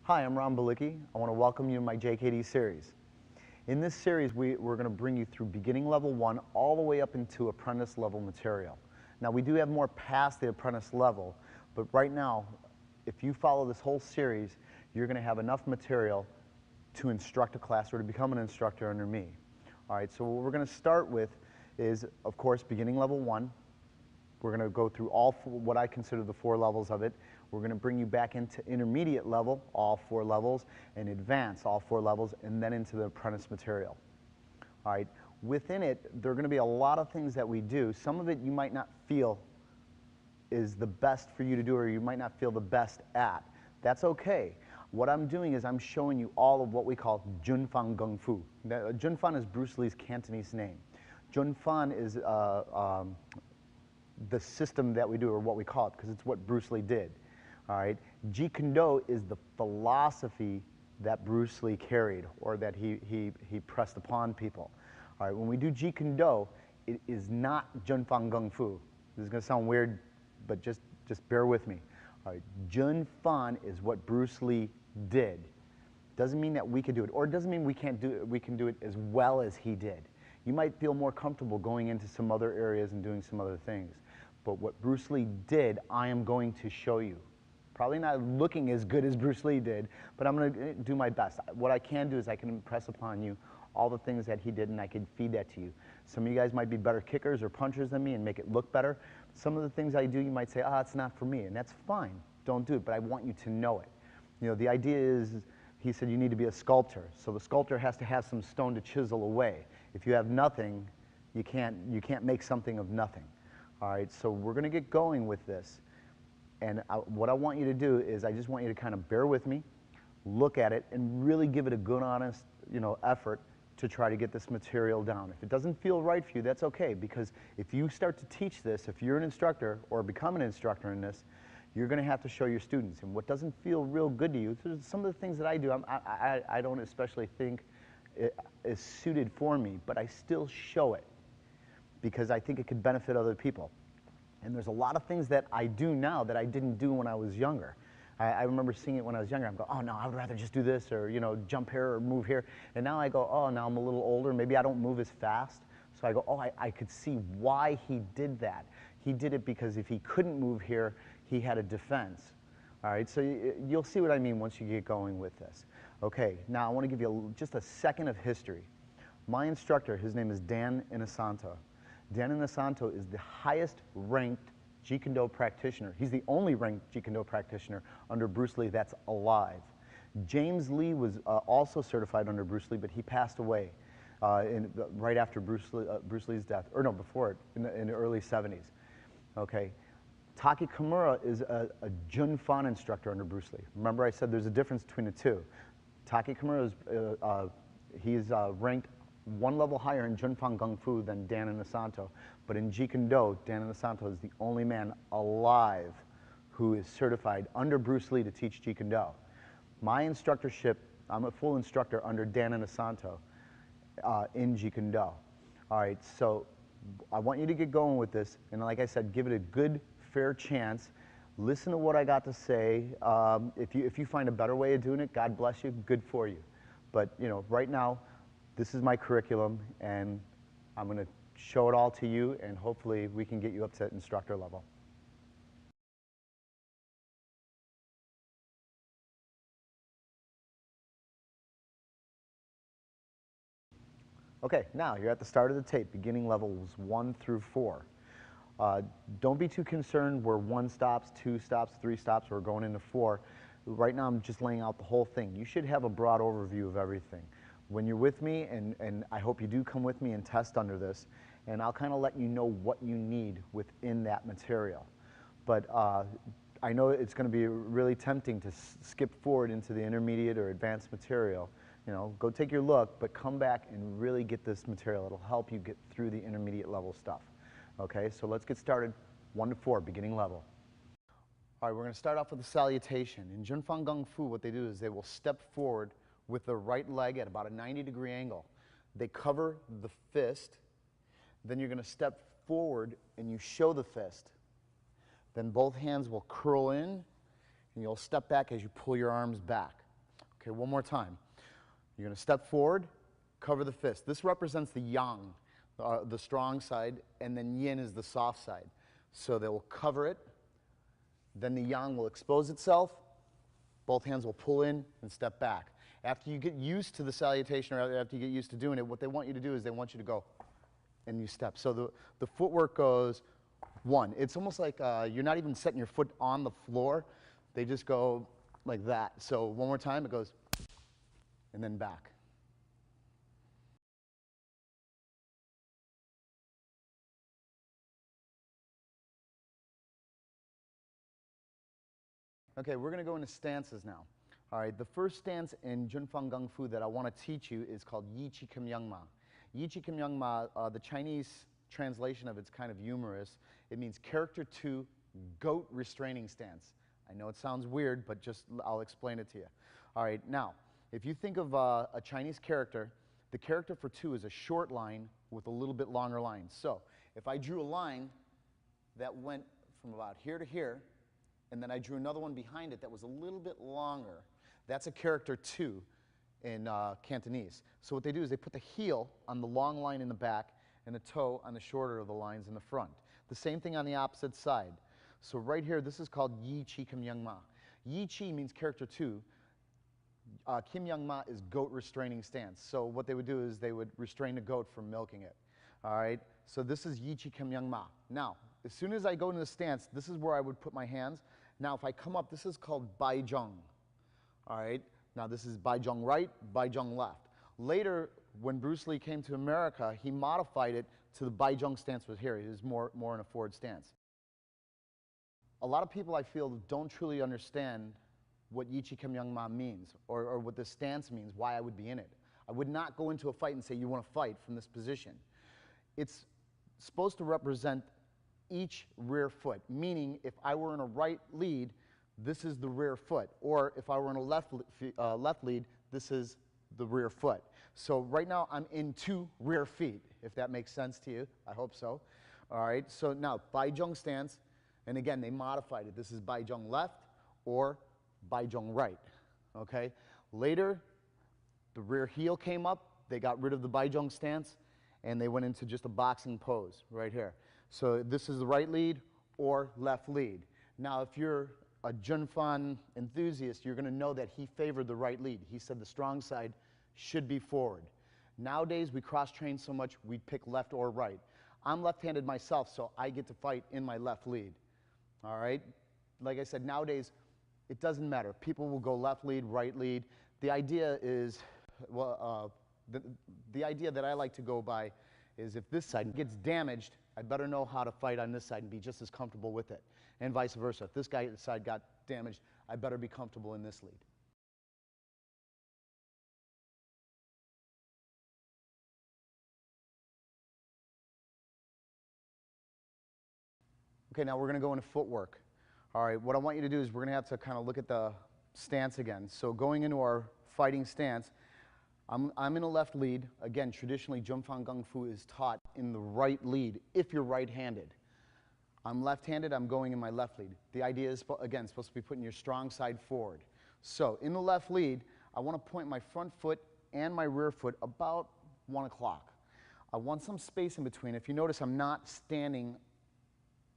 Hi, I'm BALICKI. I want to welcome you to my JKD series. In this series, we're going to bring you through beginning level 1 all the way up into apprentice level material. Now, we do have more past the apprentice level, but right now, if you follow this whole series, you're going to have enough material to instruct a class or to become an instructor under me. All right, so what we're going to start with is, of course, beginning level 1. We're going to go through all what I consider the 4 levels of it. We're going to bring you back into intermediate level, all 4 levels, and advanced, all 4 levels, and then into the apprentice material. All right. Within it, there are going to be a lot of things that we do. Some of it you might not feel is the best for you to do, or you might not feel the best at. That's okay. What I'm doing is I'm showing you all of what we call Junfan Gung Fu. Now, Junfan is Bruce Lee's Cantonese name. Junfan is the system that we do, or what we call it, because it's what Bruce Lee did. All right. JKD is the philosophy that Bruce Lee carried, or that he pressed upon people. All right. When we do JKD, it is not Junfan Gung Fu. This is going to sound weird, but just bear with me. All right. Junfan is what Bruce Lee did. Doesn't mean that we can do it, or it doesn't mean we can't do it. We can do it as well as he did. You might feel more comfortable going into some other areas and doing some other things. But what Bruce Lee did, I am going to show you. Probably not looking as good as Bruce Lee did, but I'm going to do my best. What I can do is I can impress upon you all the things that he did, and I can feed that to you. Some of you guys might be better kickers or punchers than me and make it look better. Some of the things I do, you might say, it's not for me, and that's fine. Don't do it, but I want you to know it. You know, the idea is, he said you need to be a sculptor. So the sculptor has to have some stone to chisel away. If you have nothing, you can't make something of nothing. All right, so we're going to get going with this. And what I want you to do is I just want you to kind of bear with me, look at it, and really give it a good, honest, effort to try to get this material down. If it doesn't feel right for you, that's okay, because if you start to teach this, if you're an instructor or become an instructor in this, you're going to have to show your students. And what doesn't feel real good to you, some of the things that I do, I don't especially think it is suited for me, but I still show it because I think it could benefit other people. And there's a lot of things that I do now that I didn't do when I was younger. I remember seeing it when I was younger. I'm going, oh no, I would rather just do this, or jump here or move here. And now I go, oh, now I'm a little older. Maybe I don't move as fast. So I go, oh, I could see why he did that. He did it because if he couldn't move here, he had a defense. All right, so you'll see what I mean once you get going with this. Okay, now I want to give you just a second of history. My instructor, his name is Dan Inosanto. Dan Inosanto is the highest ranked JKD practitioner. He's the only ranked JKD practitioner under Bruce Lee that's alive. James Lee was also certified under Bruce Lee, but he passed away right after Bruce Lee's death, or no, before it, in the early 70s. Okay. Taki Kimura is a Junfan instructor under Bruce Lee. Remember I said there's a difference between the two. Taki Kimura is, he's ranked 1 level higher in Junfan Gung Fu than Dan Inosanto, but in JKD, Dan Inosanto is the only man alive who is certified under Bruce Lee to teach JKD. My instructorship, I'm a full instructor under Dan Inosanto in JKD. All right, so I want you to get going with this, and like I said, give it a good, fair chance. Listen to what I got to say. If you find a better way of doing it, God bless you, good for you. But right now, this is my curriculum, and I'm going to show it all to you, and hopefully we can get you up to instructor level. Okay, now you're at the start of the tape, beginning levels 1 through 4. Don't be too concerned where 1 stops, 2 stops, 3 stops, or going into 4. Right now I'm just laying out the whole thing. You should have a broad overview of everything. When you're with me, and I hope you do come with me and test under this, and I'll kind of let you know what you need within that material. But I know it's going to be really tempting to skip forward into the intermediate or advanced material. Go take your look, but come back and really get this material. It'll help you get through the intermediate level stuff. Okay, so let's get started. 1 to 4, beginning level. All right, we're going to start off with a salutation. In Junfan Gung Fu, what they do is they will step forward with the right leg at about a 90-degree angle. They cover the fist. Then you're going to step forward and you show the fist. Then both hands will curl in, and you'll step back as you pull your arms back. Okay, one more time. You're going to step forward, cover the fist. This represents the yang, the strong side, and then yin is the soft side. So they will cover it, then the yang will expose itself, both hands will pull in and step back. After you get used to the salutation, or after you get used to doing it, what they want you to do is they want you to go and you step. So the footwork goes one. It's almost like you're not even setting your foot on the floor. They just go like that. So one more time, it goes and then back. Okay, we're going to go into stances now. All right, the first stance in Junfang Gung Fu that I want to teach you is called Yi Qi Kim Yang Ma. Yi Qi Kim Yang Ma, the Chinese translation of it's kind of humorous. It means character 2, goat restraining stance. I know it sounds weird, but just I'll explain it to you. All right, now, if you think of a Chinese character, the character for 2 is a short line with a little bit longer line. So if I drew a line that went from about here to here, and then I drew another one behind it that was a little bit longer, that's a character 2 in Cantonese. So what they do is they put the heel on the long line in the back and the toe on the shorter of the lines in the front. The same thing on the opposite side. So right here, this is called Yi Qi Kim Yang Ma. Yi Qi means character 2. Kim Yang Ma is goat restraining stance. So what they would do is they would restrain the goat from milking it. All right, so this is Yi Qi Kim Yang Ma. Now, as soon as I go into the stance, this is where I would put my hands. Now, if I come up, this is called Bai Zhong. All right, now this is Bai Zhong right, Bai Zhong left. Later, when Bruce Lee came to America, he modified it to the Bai Zhong stance was here. It is more in a forward stance. A lot of people, I feel, don't truly understand what Yi Qi Kim Yang Ma means, or what this stance means, why I would be in it. I would not go into a fight and say, you want to fight from this position. It's supposed to represent each rear foot, meaning if I were in a right lead, this is the rear foot, or if I were in a left lead, this is the rear foot. So right now I'm in 2 rear feet, if that makes sense to you. I hope so. All right, so now Bai Zhong stance, and again, they modified it. This is Bai Zhong left or Bai Zhong right, okay? Later, the rear heel came up, they got rid of the Bai Zhong stance, and they went into just a boxing pose right here. So this is the right lead or left lead. Now, if you're a Junfan enthusiast, you're going to know that he favored the right lead. He said the strong side should be forward. Nowadays, we cross-train so much, we pick left or right. I'm left-handed myself, so I get to fight in my left lead. All right? Like I said, nowadays, it doesn't matter. People will go left lead, right lead. The idea is, well, the idea that I like to go by is if this side gets damaged, I better know how to fight on this side and be just as comfortable with it. And vice versa. If this guy's side got damaged, I better be comfortable in this lead. Okay, now we're going to go into footwork. All right, what I want you to do is we're going to have to kind of look at the stance again. So going into our fighting stance, I'm in a left lead. Again, traditionally, Junfang Gung Fu is taught in the right lead if you're right-handed. I'm left-handed, I'm going in my left lead. The idea is, again, supposed to be putting your strong side forward. So in the left lead, I want to point my front foot and my rear foot about 1 o'clock. I want some space in between. If you notice, I'm not standing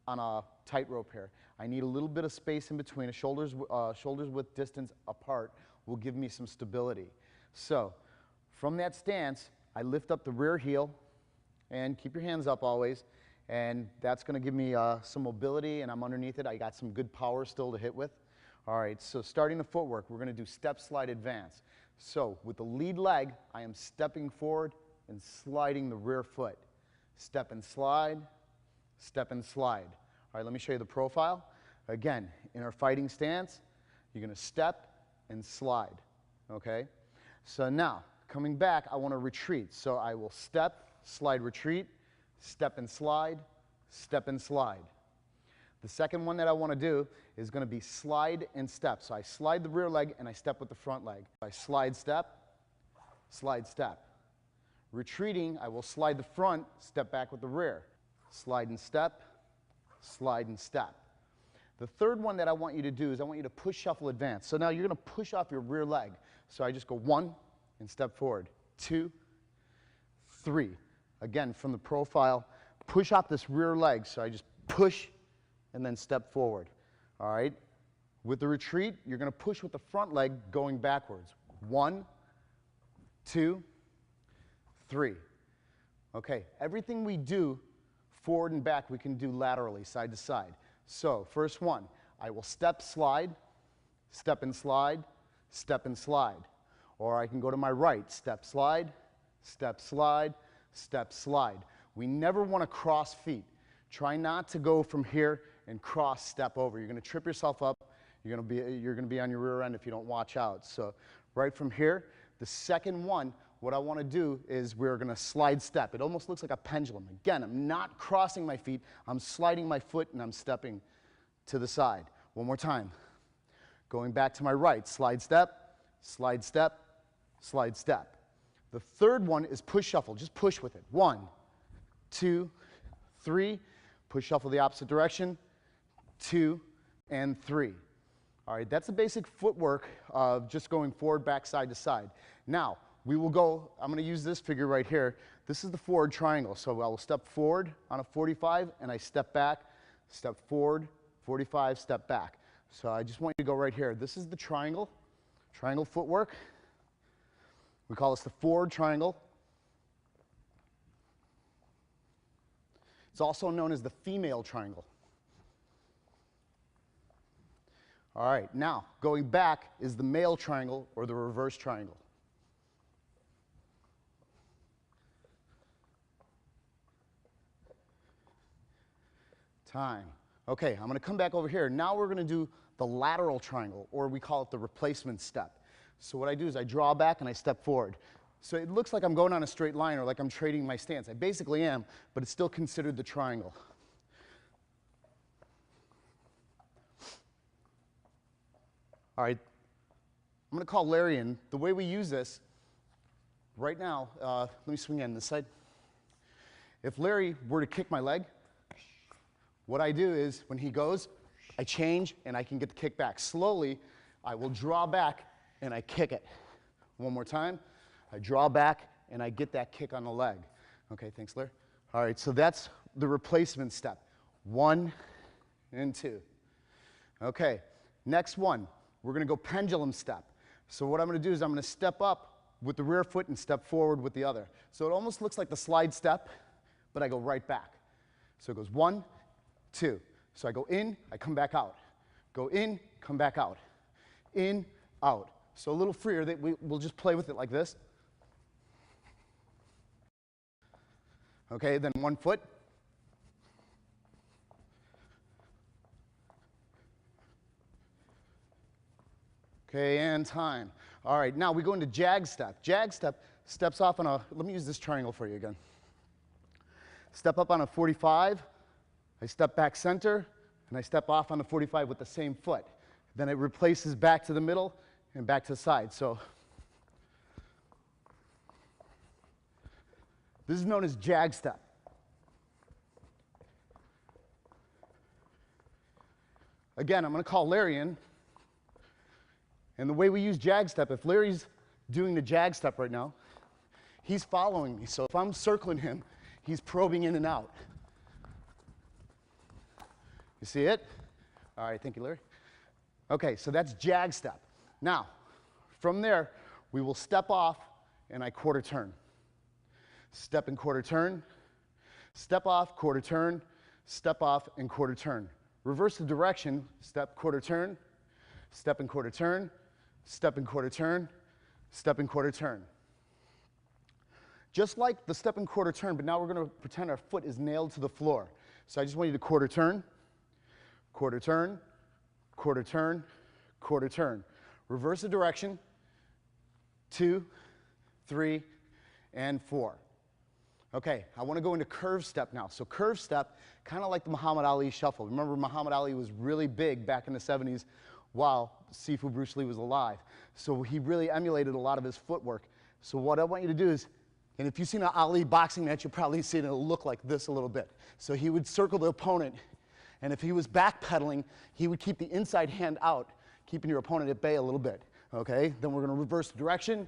on a tightrope here. I need a little bit of space in between. A shoulders width distance apart will give me some stability. So from that stance, I lift up the rear heel, and keep your hands up always, and that's going to give me some mobility, and I'm underneath it. I got some good power still to hit with. All right, so starting the footwork, we're going to do step, slide, advance. So with the lead leg, I am stepping forward and sliding the rear foot. Step and slide, step and slide. All right, let me show you the profile. Again, in our fighting stance, you're going to step and slide, okay? So now, coming back, I want to retreat. So I will step, slide, retreat, step and slide, step and slide. The second one that I want to do is going to be slide and step. So I slide the rear leg and I step with the front leg. I slide, step, slide, step. Retreating, I will slide the front, step back with the rear. Slide and step, slide and step. The third one that I want you to do is I want you to push, shuffle, advance. So now you're going to push off your rear leg. So I just go 1 and step forward, 2, 3. Again, from the profile, push off this rear leg. So I just push and then step forward. All right? With the retreat, you're going to push with the front leg going backwards. 1, 2, 3. Okay, everything we do forward and back, we can do laterally, side to side. So, first one, I will step, slide, step and slide, step and slide. Or I can go to my right, step, slide, step, slide, step, slide. We never want to cross feet. Try not to go from here and cross step over. You're going to trip yourself up. You're going to be on your rear end if you don't watch out. So, right from here, the second one, what I want to do is we're going to slide step. It almost looks like a pendulum. Again, I'm not crossing my feet. I'm sliding my foot and I'm stepping to the side. One more time. Going back to my right, slide step, slide step, slide step. The third one is push shuffle. Just push with it. 1, 2, 3. Push shuffle the opposite direction. 2 and 3. All right, that's the basic footwork of just going forward, back, side to side. Now, we will go, I'm going to use this figure right here. This is the forward triangle. So I will step forward on a 45 and I step back, step forward, 45, step back. So I just want you to go right here. This is the triangle footwork. We call this the forward triangle. It's also known as the female triangle. All right, now going back is the male triangle or the reverse triangle. Time. Okay, I'm going to come back over here. Now we're going to do the lateral triangle, or we call it the replacement step. So what I do is I draw back and I step forward. So it looks like I'm going on a straight line or like I'm trading my stance. I basically am, but it's still considered the triangle. All right, I'm going to call Larry in. The way we use this right now, let me swing in this side. If Larry were to kick my leg, what I do is when he goes, I change and I can get the kick back. Slowly, I will draw back and I kick it. One more time. I draw back and I get that kick on the leg. Okay, thanks, Larry. All right, so that's the replacement step. 1 and 2. Okay, next one. We're going to go pendulum step. So what I'm going to do is I'm going to step up with the rear foot and step forward with the other. So it almost looks like the slide step, but I go right back. So it goes 1, 2. So I go in, I come back out. Go in, come back out. In, out. So a little freer, we'll just play with it like this. Okay, then 1 foot. Okay, and time. All right, now we go into jag step. Jag step steps off on a, let me use this triangle for you again. Step up on a 45, I step back center, and I step off on the 45 with the same foot. Then it replaces back to the middle and back to the side. So this is known as jag step. Again, I'm going to call Larry in. And the way we use jag step, if Larry's doing the jag step right now, he's following me. So if I'm circling him, he's probing in and out. You see it? All right, thank you, Larry. Okay, so that's jag step. Now, from there, we will step off and I quarter turn. Step and quarter turn, step off, quarter turn, step off and quarter turn. Reverse the direction, step, quarter turn, step and quarter turn, step and quarter turn, step and quarter turn. Just like the step and quarter turn, but now we're going to pretend our foot is nailed to the floor. So I just want you to quarter turn, quarter turn, quarter turn, quarter turn. Reverse the direction, 2, 3, and 4. Okay, I want to go into curve step now. So curve step, kind of like the Muhammad Ali shuffle. Remember, Muhammad Ali was really big back in the 70s while Sifu Bruce Lee was alive. So he really emulated a lot of his footwork. So what I want you to do is, and if you've seen an Ali boxing match, you'll probably see it look like this a little bit. So he would circle the opponent, And if he was backpedaling, he would keep the inside hand out, keeping your opponent at bay a little bit. Okay, then we're going to reverse the direction.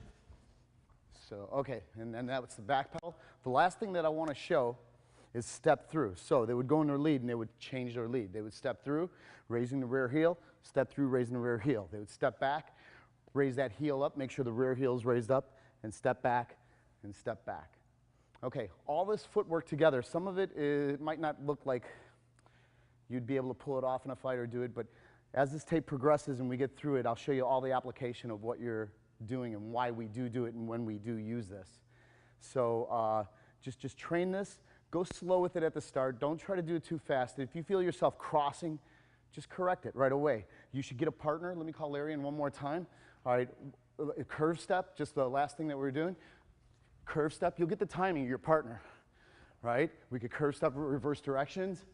So, okay, and then that's the back pedal. The last thing that I want to show is step through. So they would go in their lead and they would change their lead. They would step through, raising the rear heel, step through, raising the rear heel. They would step back, raise that heel up, make sure the rear heel is raised up, and step back and step back. Okay, all this footwork together, some of it might not look like you'd be able to pull it off in a fight or do it, but as this tape progresses and we get through it, I'll show you all the application of what you're doing and why we do it and when we do use this. So just train this. Go slow with it at the start. Don't try to do it too fast. If you feel yourself crossing, just correct it right away. You should get a partner. Let me call Larry in one more time. All right, a curve step, just the last thing that we're doing. Curve step, you'll get the timing of your partner, right? We could curve step reverse directions.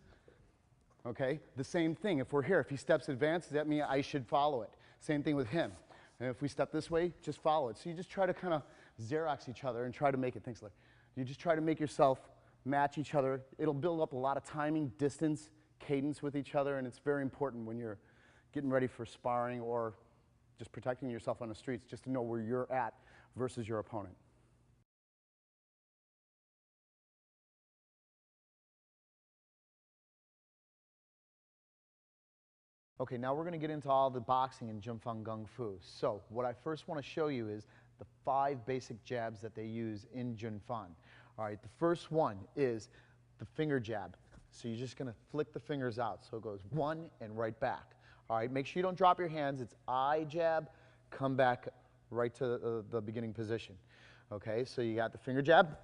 Okay, the same thing. If we're here, if he steps advanced, does that mean I should follow it? Same thing with him. And if we step this way, just follow it. So you just try to kind of Xerox each other and try to make it things like, you just try to make yourself match each other. It'll build up a lot of timing, distance, cadence with each other, and it's very important when you're getting ready for sparring or just protecting yourself on the streets, just to know where you're at versus your opponent. Okay, now we're going to get into all the boxing and Jun Fan Gung Fu. So what I first want to show you is the 5 basic jabs that they use in Jun Fan. All right, the first one is the finger jab. So you're just going to flick the fingers out. So it goes 1 and right back. All right, make sure you don't drop your hands. It's I jab, come back right to the beginning position. Okay, so you got the finger jab.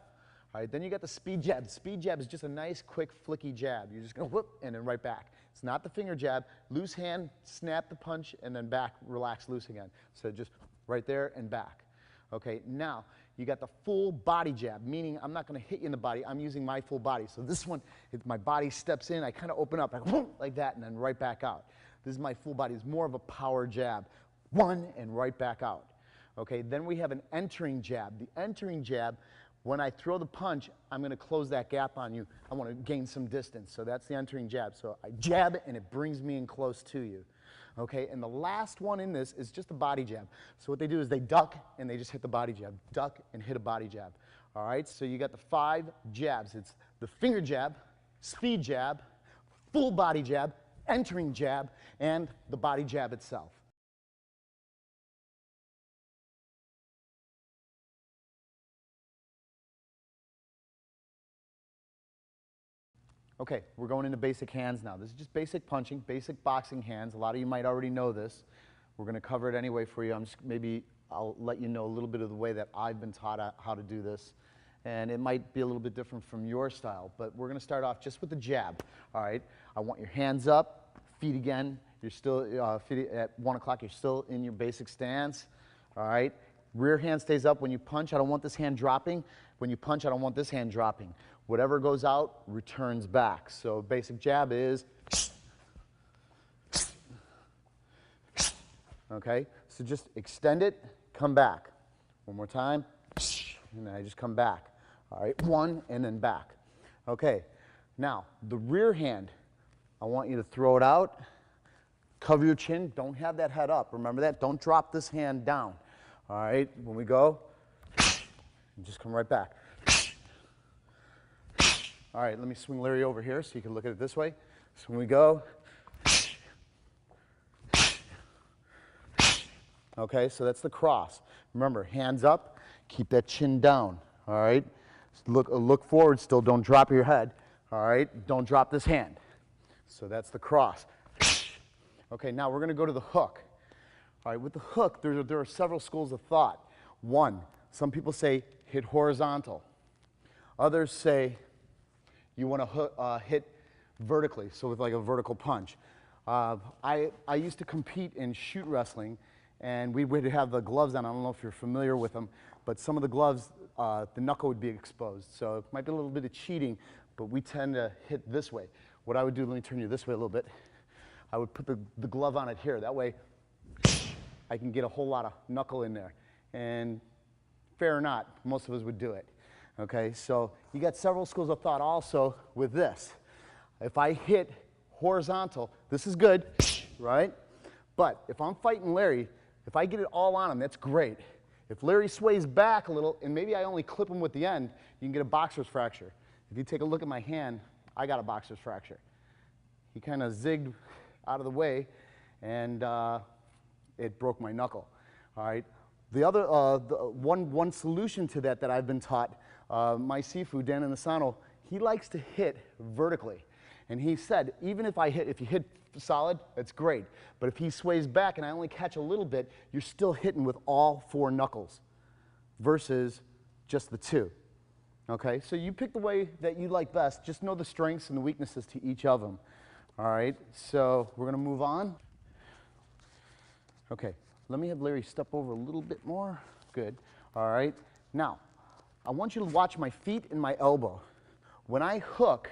All right, then you got the speed jab. The speed jab is just a nice, quick, flicky jab. You're just going to whoop and then right back. It's not the finger jab. Loose hand, snap the punch, and then back, relax, loose again. So just right there and back. Okay, now you got the full body jab, meaning I'm not going to hit you in the body. I'm using my full body. So this one, if my body steps in, I kind of open up like, whoop, like that, and then right back out. This is my full body. It's more of a power jab. 1 and right back out. Okay, then we have an entering jab. The entering jab, when I throw the punch, I'm going to close that gap on you. I want to gain some distance. So that's the entering jab. So I jab and it brings me in close to you. Okay, and the last one in this is just a body jab. So what they do is they duck and they just hit the body jab. Duck and hit a body jab. All right, so you got the 5 jabs. It's the finger jab, speed jab, full body jab, entering jab, and the body jab itself. Okay, we're going into basic hands now. This is just basic punching, basic boxing hands. A lot of you might already know this. We're going to cover it anyway for you. I'll let you know a little bit of the way that I've been taught how to do this. And it might be a little bit different from your style, but we're going to start off just with the jab. All right, I want your hands up, feet again. You're still, feet at 1 o'clock, you're still in your basic stance. All right, rear hand stays up. When you punch, I don't want this hand dropping. When you punch, I don't want this hand dropping. Whatever goes out returns back. So basic jab is, okay? So just extend it, come back. One more time, and then I just come back. All right, 1 and then back. Okay, now the rear hand, I want you to throw it out, cover your chin, don't have that head up. Remember that, don't drop this hand down. All right, when we go, just come right back. All right, let me swing Larry over here so you can look at it this way. So when we go, okay, so that's the cross. Remember, hands up, keep that chin down, all right? Look forward still, don't drop your head, all right? Don't drop this hand. So that's the cross. Okay, now we're gonna go to the hook. All right, with the hook, there are several schools of thought. One, some people say hit horizontal. Others say you want to hit vertically, so with like a vertical punch. I used to compete in shoot wrestling, and we would have the gloves on. I don't know if you're familiar with them, but some of the gloves, the knuckle would be exposed. So it might be a little bit of cheating, but we tend to hit this way. What I would do, let me turn you this way a little bit. I would put the glove on it here. That way, I can get a whole lot of knuckle in there. And fair or not, most of us would do it. Okay, so you got several schools of thought also with this. If I hit horizontal. This is good, right? But if I'm fighting Larry, if I get it all on him, that's great. If Larry sways back a little, and maybe I only clip him with the end, you can get a boxer's fracture. If you take a look at my hand, I got a boxer's fracture. He kind of zigged out of the way, and it broke my knuckle. All right. The other one solution to that I've been taught, my Sifu Dan Inasano, he likes to hit vertically, and he said even if you hit solid, that's great. But if he sways back and I only catch a little bit, you're still hitting with all 4 knuckles versus just the 2. Okay, so you pick the way that you like best. Just know the strengths and the weaknesses to each of them. All right, so we're going to move on. Okay, let me have Larry step over a little bit more. Good. All right, now I want you to watch my feet and my elbow. When I hook,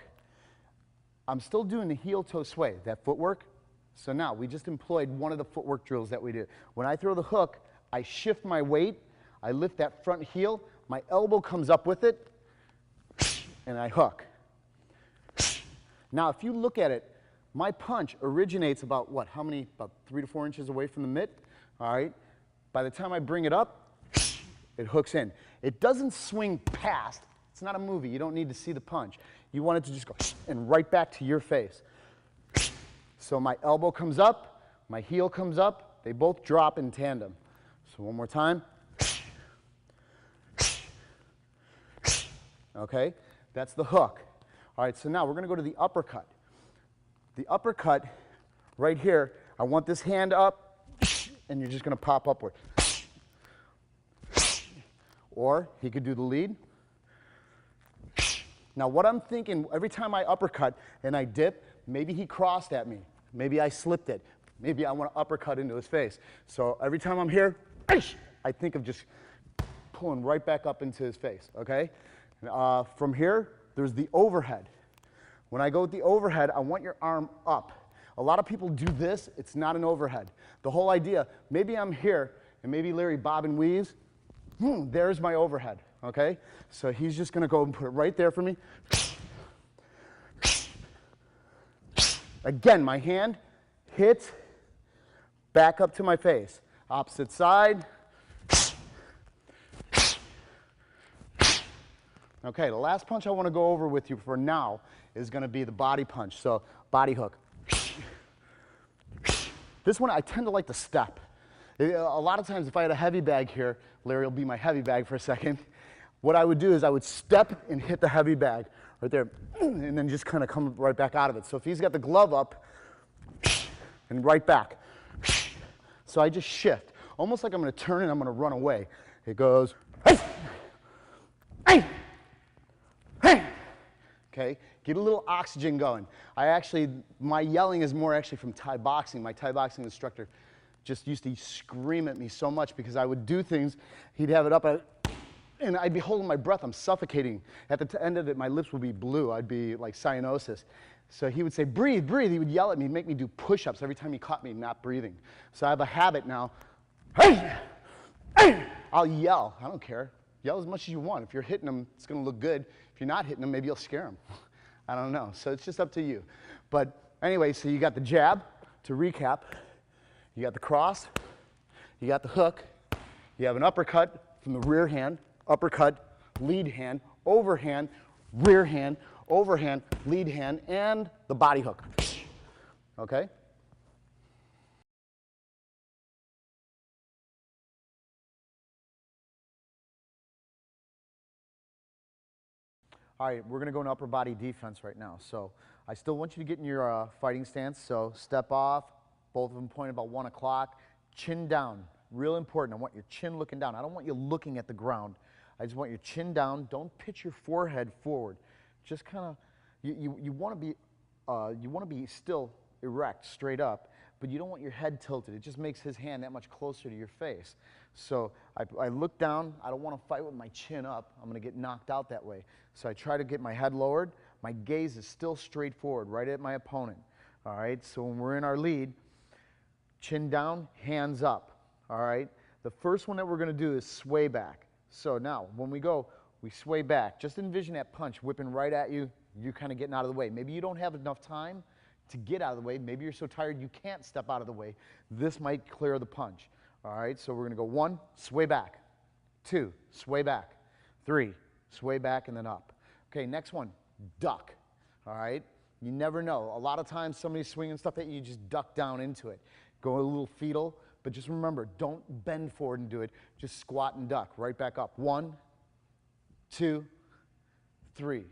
I'm still doing the heel-toe sway, that footwork. So now we just employed one of the footwork drills that we do. When I throw the hook, I shift my weight, I lift that front heel, my elbow comes up with it, and I hook. Now if you look at it, my punch originates about what, how many, about 3 to 4 inches away from the mitt, all right? By the time I bring it up, it hooks in. It doesn't swing past. It's not a movie. You don't need to see the punch. You want it to just go and right back to your face. So my elbow comes up, my heel comes up, they both drop in tandem. So one more time. Okay, that's the hook. All right, so now we're going to go to the uppercut. The uppercut right here, I want this hand up, and you're just going to pop upward. Or he could do the lead. Now what I'm thinking, every time I uppercut and I dip, maybe he crossed at me. Maybe I slipped it. Maybe I want to uppercut into his face. So every time I'm here, I think of just pulling right back up into his face, okay? From here, there's the overhead. When I go with the overhead, I want your arm up. A lot of people do this. It's not an overhead. The whole idea, maybe I'm here, and maybe Larry bob and weaves. There's my overhead, okay? So he's just going to go and put it right there for me. Again, my hand hits back up to my face. Opposite side. Okay, the last punch I want to go over with you for now is going to be the body punch. So body hook. This one I tend to like to step. A lot of times if I had a heavy bag here, Larry will be my heavy bag for a second. What I would do is I would step and hit the heavy bag right there, and then just kind of come right back out of it. So if he's got the glove up, and right back. So I just shift, almost like I'm going to turn and I'm going to run away. It goes, hey, hey, hey. Okay, get a little oxygen going. My yelling is more actually from Thai boxing. My Thai boxing instructor just used to scream at me so much because I would do things, he'd have it up, and I'd be holding my breath, I'm suffocating. At the end of it, my lips would be blue, I'd be like cyanosis. So he would say, breathe, breathe. He would yell at me, make me do push-ups every time he caught me not breathing. So I have a habit now, hey, hey, I'll yell, I don't care. Yell as much as you want. If you're hitting them, it's gonna look good. If you're not hitting them, maybe you'll scare them. I don't know, so it's just up to you. But anyway, so you got the jab, to recap, you got the cross, you got the hook, you have an uppercut from the rear hand, uppercut, lead hand, overhand, rear hand, overhand, lead hand, and the body hook. Okay? All right, we're going to go in upper body defense right now. So I still want you to get in your fighting stance. So step off, both of them point about 1 o'clock, chin down. Real important. I want your chin looking down. I don't want you looking at the ground. I just want your chin down. Don't pitch your forehead forward. Just kind of, you want to be still erect, straight up, but you don't want your head tilted. It just makes his hand that much closer to your face. So I look down. I don't want to fight with my chin up. I'm going to get knocked out that way. So I try to get my head lowered. My gaze is still straight forward, right at my opponent. All right, so when we're in our lead, chin down, hands up. All right, the first one that we're going to do is sway back. So now, when we go, we sway back. Just envision that punch whipping right at you. You're kind of getting out of the way. Maybe you don't have enough time. to get out of the way. Maybe you're so tired you can't step out of the way. This might clear the punch. All right, so we're going to go 1, sway back. 2, sway back. 3, sway back and then up. Okay, next one, duck. All right, you never know. A lot of times somebody's swinging stuff at you, you just duck down into it. Go a little fetal, but just remember, don't bend forward and do it. Just squat and duck, right back up. 1, 2, 3.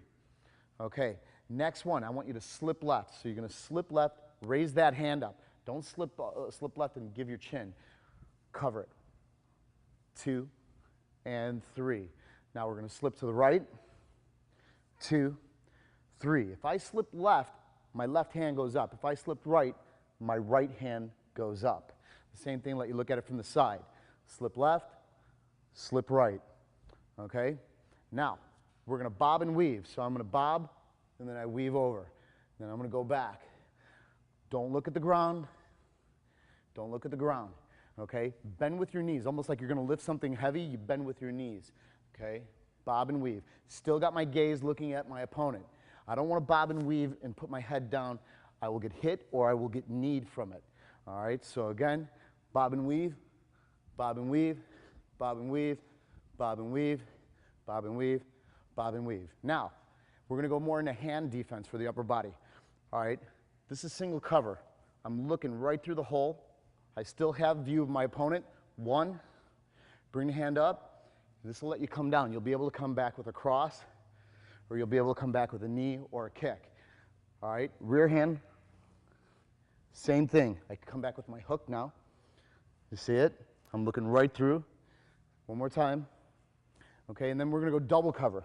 Okay, next one, I want you to slip left. So you're going to slip left, raise that hand up. Don't slip left and give your chin. Cover it. 2 and 3. Now we're going to slip to the right. 2, 3. If I slip left, my left hand goes up. If I slip right, my right hand goes up. The same thing, let you look at it from the side. Slip left, slip right. Okay? Now, we're going to bob and weave. So I'm going to bob, and then I weave over. Then I'm going to go back. Don't look at the ground. Don't look at the ground. Okay? Bend with your knees, almost like you're going to lift something heavy. You bend with your knees. Okay? Bob and weave. Still got my gaze looking at my opponent. I don't want to bob and weave and put my head down. I will get hit or I will get kneed from it. All right? So again, bob and weave, bob and weave, bob and weave, bob and weave, bob and weave, bob and weave. Now, we're going to go more into hand defense for the upper body. All right? This is single cover. I'm looking right through the hole. I still have view of my opponent. 1, bring the hand up. This will let you come down. You'll be able to come back with a cross, or you'll be able to come back with a knee or a kick. All right, rear hand, same thing. I can come back with my hook now. You see it? I'm looking right through. One more time. Okay, and then we're going to go double cover.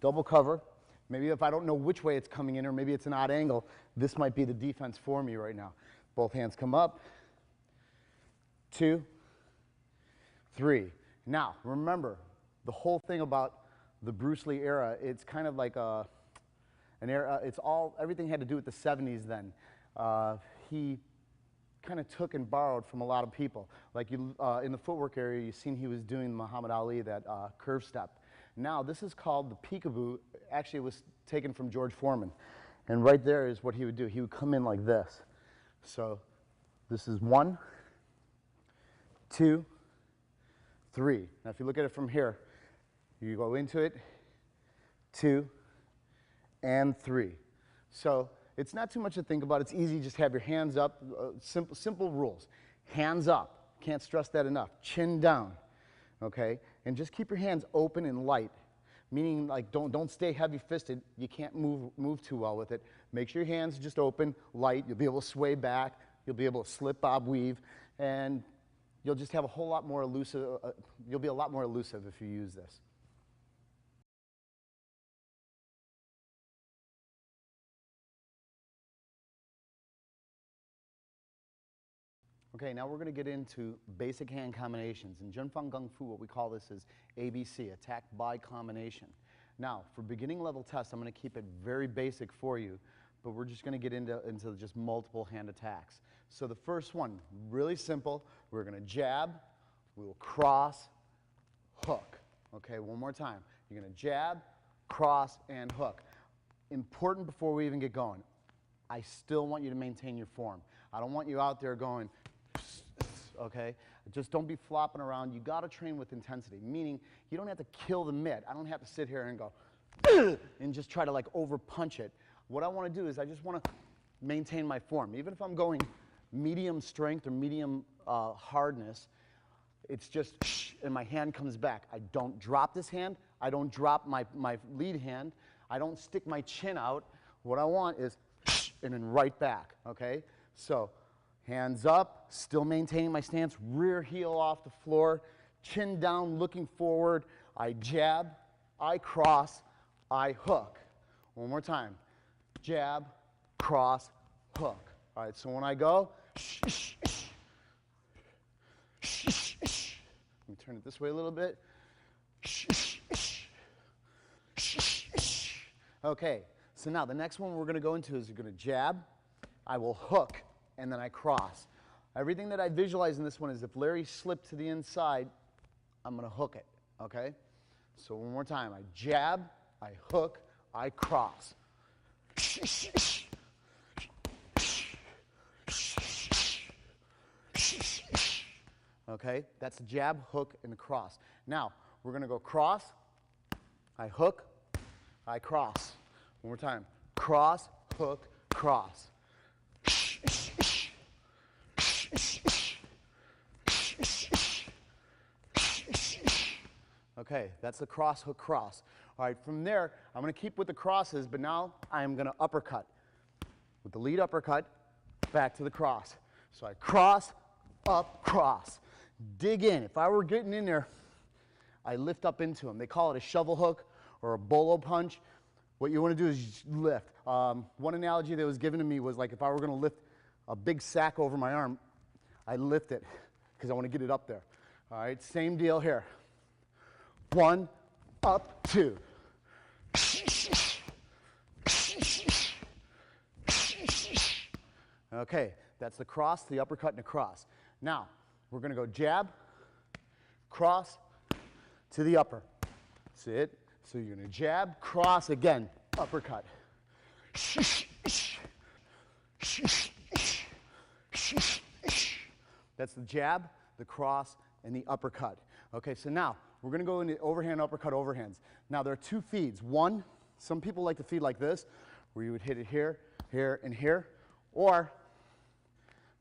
Double cover. Maybe if I don't know which way it's coming in, or maybe it's an odd angle, this might be the defense for me right now. Both hands come up. 2, 3. Now, remember, the whole thing about the Bruce Lee era, it's kind of like an era, everything had to do with the 70s then. He kind of took and borrowed from a lot of people. Like in the footwork area, you've seen he was doing Muhammad Ali, that curve step. Now, this is called the peekaboo. Actually, it was taken from George Foreman. And right there is what he would do. He would come in like this. So this is 1, 2, 3. Now, if you look at it from here, you go into it, 2, and 3. So it's not too much to think about. It's easy. Just have your hands up. Simple rules. Hands up. Can't stress that enough. Chin down. Okay? And just keep your hands open and light. Meaning, like, don't stay heavy-fisted. You can't move too well with it. Make sure your hands just open, light. You'll be able to sway back. You'll be able to slip, bob, weave, and you'll just have a whole lot more elusive. You'll be a lot more elusive if you use this. Okay, now we're going to get into basic hand combinations. In Zhenfang Kung Fu, what we call this is ABC, attack by combination. Now, for beginning level tests, I'm going to keep it very basic for you, but we're just going to get into just multiple hand attacks. So the first one, really simple. We're going to jab, we will cross, hook. Okay, one more time. You're going to jab, cross, and hook. Important before we even get going, I still want you to maintain your form. I don't want you out there going, okay? Just don't be flopping around. You got to train with intensity, meaning you don't have to kill the mitt. I don't have to sit here and go and just try to like over punch it. What I want to do is I just want to maintain my form. Even if I'm going medium strength or medium hardness, it's just and my hand comes back. I don't drop this hand. I don't drop my lead hand. I don't stick my chin out. What I want is and then right back, okay? So hands up, still maintaining my stance, rear heel off the floor, chin down, looking forward. I jab, I cross, I hook. One more time. Jab, cross, hook. All right, so when I go, let me turn it this way a little bit. Okay, so now the next one we're going to go into is you're going to jab, I will hook, and then I cross. Everything that I visualize in this one is if Larry slipped to the inside, I'm going to hook it, okay? So one more time. I jab, I hook, I cross. Okay, that's the jab, hook, and the cross. Now, we're going to go cross, I hook, I cross. One more time. Cross, hook, cross. Okay, that's the cross, hook, cross. All right, from there, I'm going to keep with the crosses, but now I'm going to uppercut. With the lead uppercut, back to the cross. So I cross, up, cross. Dig in. If I were getting in there, I lift up into them. They call it a shovel hook or a bolo punch. What you want to do is lift. One analogy that was given to me was like if I were going to lift a big sack over my arm, I lift it because I want to get it up there. All right, same deal here. 1, up, 2. Okay, that's the cross, the uppercut, and the cross. Now, we're going to go jab, cross, to the upper. That's it. So you're going to jab, cross again, uppercut. That's the jab, the cross, and the uppercut. Okay, so now we're going to go into overhand, uppercut, overhands. Now there are 2 feeds. One, some people like to feed like this, where you would hit it here, here, and here, or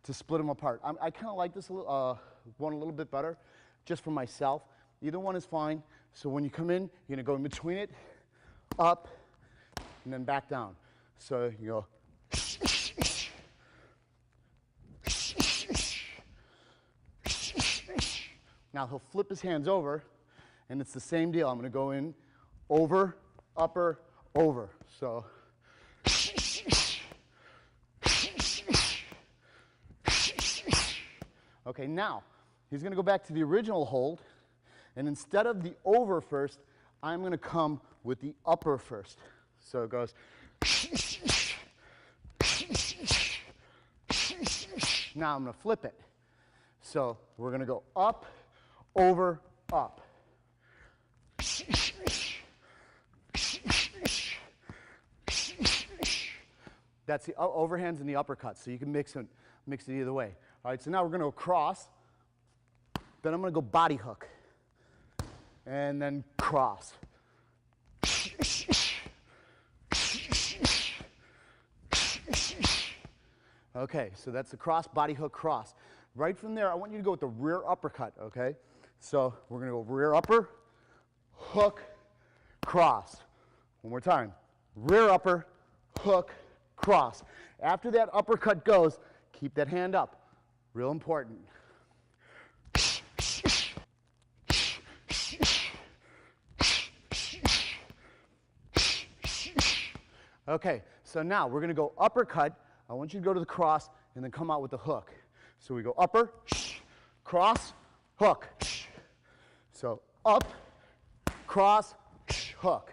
to split them apart. I kind of like this one a little bit better, just for myself. Either one is fine. So when you come in, you're going to go in between it, up, and then back down. So you go. Now he'll flip his hands over, and it's the same deal. I'm going to go in, over, upper, over. So. Okay, now he's going to go back to the original hold, and instead of the over first, I'm going to come with the upper first. So it goes. Now I'm going to flip it. So we're going to go up, over, up. That's the overhands and the uppercuts, so you can mix it either way. All right, so now we're going to go cross. Then I'm going to go body hook. And then cross. Okay, so that's the cross, body hook, cross. Right from there, I want you to go with the rear uppercut, okay? So we're going to go rear upper, hook, cross. One more time. Rear upper, hook, cross. After that uppercut goes, keep that hand up. Real important. Okay, so now we're going to go uppercut. I want you to go to the cross and then come out with the hook. So we go upper, cross, hook. So up, cross, hook.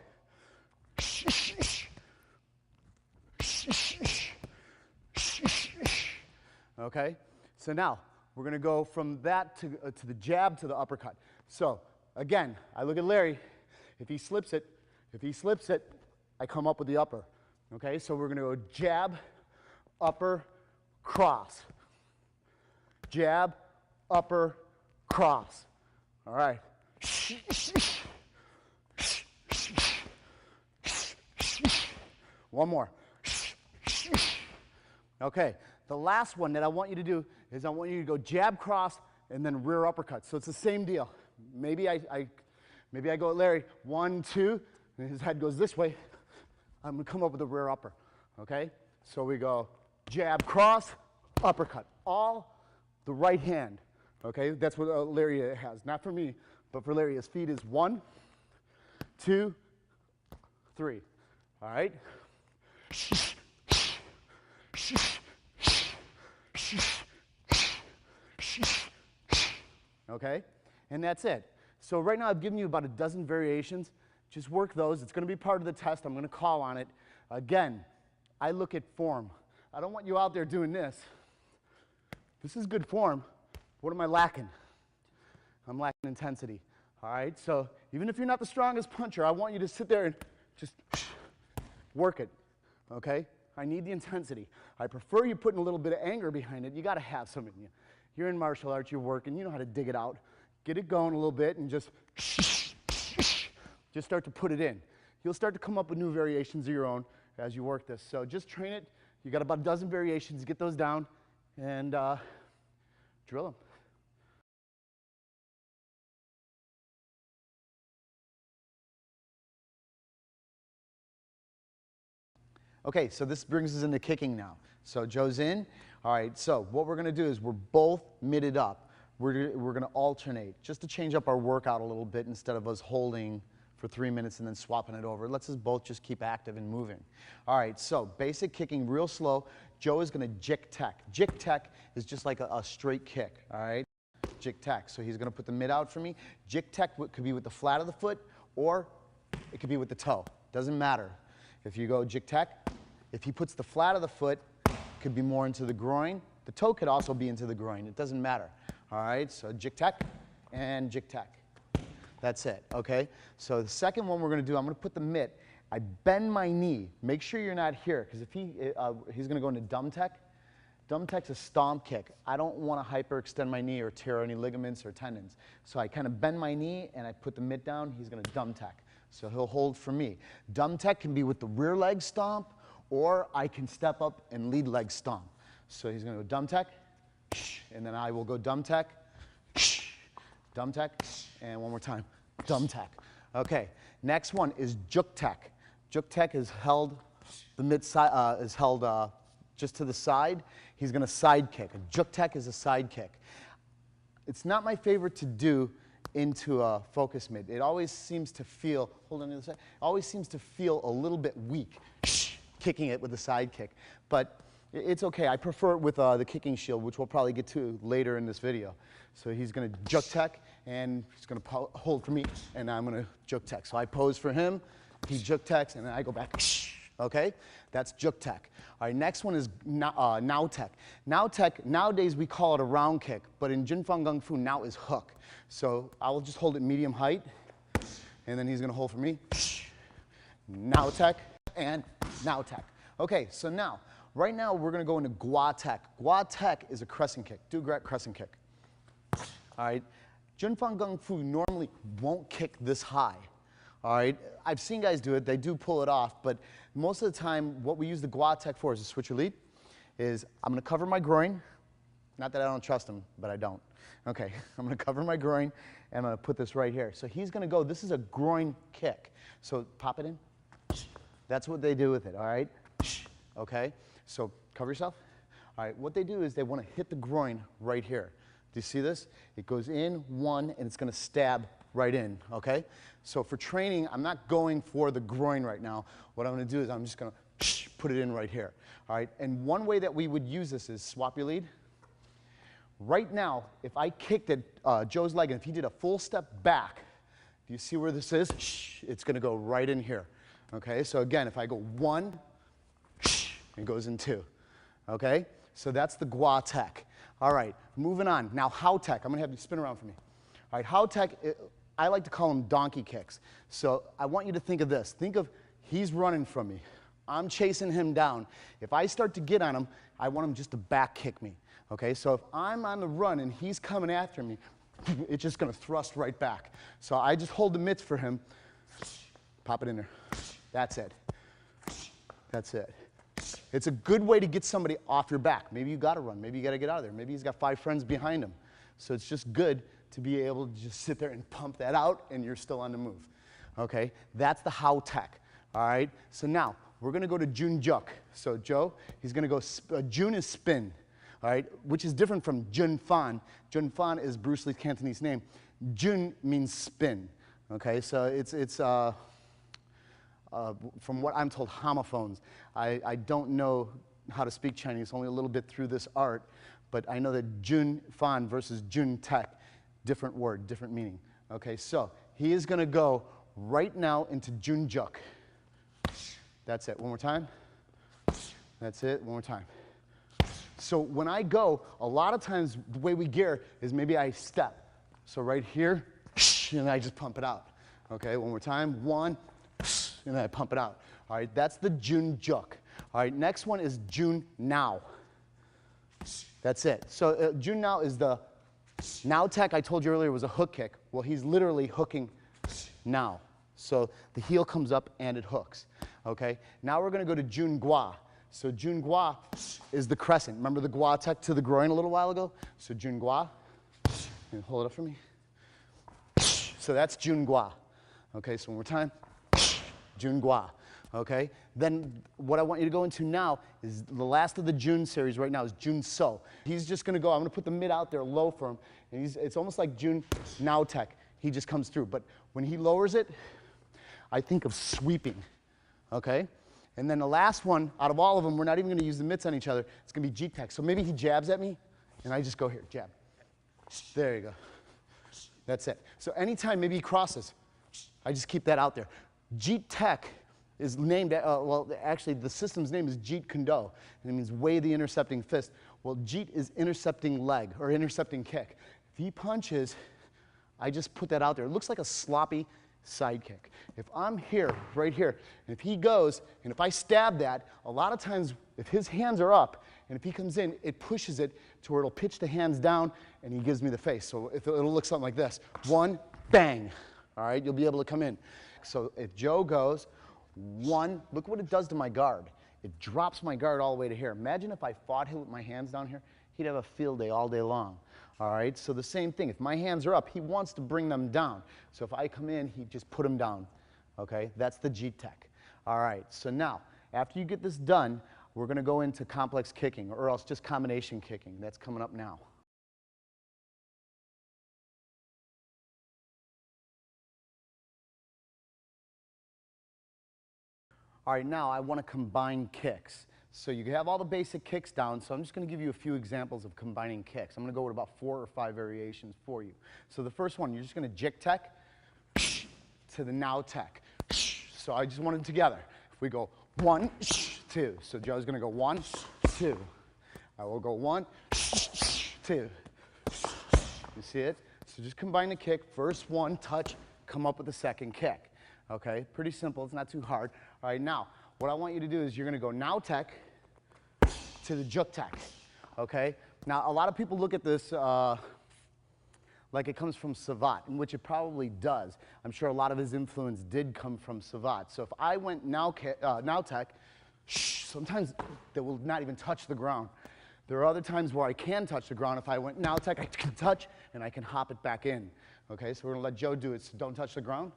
Okay, so now we're going to go from that to the jab to the uppercut. So again, I look at Larry. If he slips it, I come up with the upper. Okay, so we're going to go jab, upper, cross. Jab, upper, cross. All right. One more. Okay, the last one that I want you to do is I want you to go jab, cross, and then rear uppercut. So it's the same deal. Maybe I go at Larry, 1, 2, and his head goes this way. I'm going to come up with a rear upper, okay? So we go jab, cross, uppercut. All the right hand, okay? That's what Larry has. Not for me, but for Larry. His feet is 1, 2, 3. All right? Okay? And that's it. So right now I've given you about a dozen variations. Just work those. It's going to be part of the test. I'm going to call on it. Again, I look at form. I don't want you out there doing this. This is good form. What am I lacking? I'm lacking intensity. All right? So even if you're not the strongest puncher, I want you to sit there and just work it. Okay? I need the intensity. I prefer you putting a little bit of anger behind it. You got to have some in you. You're in martial arts, you're working, you know how to dig it out. Get it going a little bit and just start to put it in. You'll start to come up with new variations of your own as you work this. So just train it. You got about a dozen variations, get those down and drill them. Okay, so this brings us into kicking now. So Joe's in. All right, so what we're gonna do is we're both mitted up. We're gonna alternate just to change up our workout a little bit instead of us holding for 3 minutes and then swapping it over. Let's us both just keep active and moving. All right, so basic kicking, real slow. Joe is gonna jick-tack. Jick-tack is just like a straight kick, all right? Jick-tack, so he's gonna put the mid out for me. Jick-tack could be with the flat of the foot or it could be with the toe, doesn't matter. If you go jick-tack, if he puts the flat of the foot, it could be more into the groin. The toe could also be into the groin. It doesn't matter. All right, so jick-tack and jick-tack. That's it, okay? So the second one we're going to do, I'm going to put the mitt. I bend my knee. Make sure you're not here, because if he's going to go into dumb-tack. Dumb-tack's a stomp kick. I don't want to hyperextend my knee or tear any ligaments or tendons. So I kind of bend my knee and I put the mitt down. He's going to dumb-tack. So he'll hold for me. Dumb-tack can be with the rear leg stomp, or I can step up and lead leg stomp. So he's going to go dumb-tack, and then I will go dumb-tack, dumb-tack, and one more time, dumb-tack. Okay, next one is juk-tack. Juk-tack is held, the mid-side is held just to the side. He's going to side kick. A juk-tack is a side kick. It's not my favorite to do into a focus mid. It always seems to feel, hold on the other side, always seems to feel a little bit weak, kicking it with a side kick. But it's okay. I prefer it with the kicking shield, which we'll probably get to later in this video. So he's going to juk-tack, and he's going to hold for me, and I'm going to juk-tack. So I pose for him, he juk-tacks, and then I go back. Okay? That's juk-tack. All right, next one is now-tack. Now-tack, nowadays we call it a round kick, but in Jin Fang Kung Fu, now is hook. So I will just hold it medium height, and then he's going to hold for me. Now-tack and now-tack. Okay, so now, right now we're going to go into gua-tack. Gua-tack is a crescent kick. Do a crescent kick. All right, Jin Fang Kung Fu normally won't kick this high. All right, I've seen guys do it. They do pull it off, but most of the time, what we use the gua-tack for is a switch your lead. Is I'm going to cover my groin. Not that I don't trust him, but I don't. Okay, I'm going to cover my groin, and I'm going to put this right here. So he's going to go. This is a groin kick. So pop it in. That's what they do with it. All right. Okay. So cover yourself. All right. What they do is they want to hit the groin right here. Do you see this? It goes in one, and it's going to stab right in, okay? So for training, I'm not going for the groin right now. What I'm going to do is I'm just going to put it in right here, all right? And one way that we would use this is swap your lead. Right now, if I kicked at Joe's leg, and if he did a full step back, do you see where this is? It's going to go right in here, okay? So again, if I go one, it goes in two, okay? So that's the gua-tack. All right, moving on. Now, how-tack. I'm going to have you spin around for me. All right, how-tack, I like to call them donkey kicks. So I want you to think of this. Think of he's running from me. I'm chasing him down. If I start to get on him, I want him just to back kick me. Okay, so if I'm on the run and he's coming after me, it's just going to thrust right back. So I just hold the mitts for him, pop it in there. That's it. That's it. It's a good way to get somebody off your back. Maybe you got to run. Maybe you got to get out of there. Maybe he's got 5 friends behind him. So it's just good to be able to just sit there and pump that out, and you're still on the move. Okay, that's the how-tack. All right, so now we're going to go to Jun-juk. So Joe, he's going to go, Jun is spin, all right, which is different from Jun-fan. Jun-fan is Bruce Lee's Cantonese name. Jun means spin. Okay, so it's from what I'm told, homophones. I don't know how to speak Chinese, only a little bit through this art, but I know that Jun-fan versus Jun-tack, different word, different meaning. Okay, so he is going to go right now into Jun-juk. That's it. One more time. That's it. One more time. So when I go, a lot of times the way we gear is maybe I step. So right here, and I just pump it out. Okay, one more time. 1, and then I pump it out. All right, that's the Jun-juk. All right, next one is Jun-now. That's it. So Jun now is the now tech I told you earlier was a hook kick. Well, he's literally hooking now. So the heel comes up and it hooks. Okay? Now we're going to go to Jun Gua. So Jun Gua is the crescent. Remember the Gua tech to the groin a little while ago? So Jun Gua. Hold it up for me. So that's Jun Gua. Okay, so one more time. Jun Gua. Okay? Then what I want you to go into now is the last of the Jun series right now is Jun So. He's just going to go, I'm going to put the mid out there low for him. And it's almost like Jun Now Tech. He just comes through. But when he lowers it, I think of sweeping. Okay? And then the last one, out of all of them, we're not even going to use the mitts on each other. It's going to be Jeet Tech. So maybe he jabs at me, and I just go here, jab. There you go. That's it. So anytime maybe he crosses, I just keep that out there. Jeet Tech is named, well, actually the system's name is Jeet Kune, and it means weigh the intercepting fist. Well, Jeet is intercepting leg, or intercepting kick. If he punches, I just put that out there. It looks like a sloppy side kick. If I'm here, right here, and if he goes, and if I stab that, a lot of times if his hands are up, and if he comes in, it pushes it to where it'll pitch the hands down, and he gives me the face. So it'll look something like this. One, bang. All right, you'll be able to come in. So if Joe goes, one, look what it does to my guard. It drops my guard all the way to here. Imagine if I fought him with my hands down here, he'd have a field day all day long. All right, so the same thing. If my hands are up, he wants to bring them down. So if I come in, he just put them down. Okay, that's the Jeet Tech. All right, so now, after you get this done, we're going to go into complex kicking, or else just combination kicking. That's coming up now. All right, now I want to combine kicks. So you have all the basic kicks down, so I'm just going to give you a few examples of combining kicks. I'm going to go with about 4 or 5 variations for you. So the first one, you're just going to Jik Tech to the Now Tech. So I just want it together. If we go 1, 2. So Joe's going to go 1, 2. I will go 1, 2. You see it? So just combine the kick. First one, touch, come up with the second kick. Okay, pretty simple. It's not too hard. All right, now, what I want you to do is you're going to go Now Tech to the Juk Tech. Okay? Now, a lot of people look at this like it comes from Savat, in which it probably does. I'm sure a lot of his influence did come from Savat. So if I went Now Tech, sometimes they will not even touch the ground. There are other times where I can touch the ground. If I went Now Tech, I can touch, and I can hop it back in. Okay, so we're going to let Joe do it. So don't touch the ground.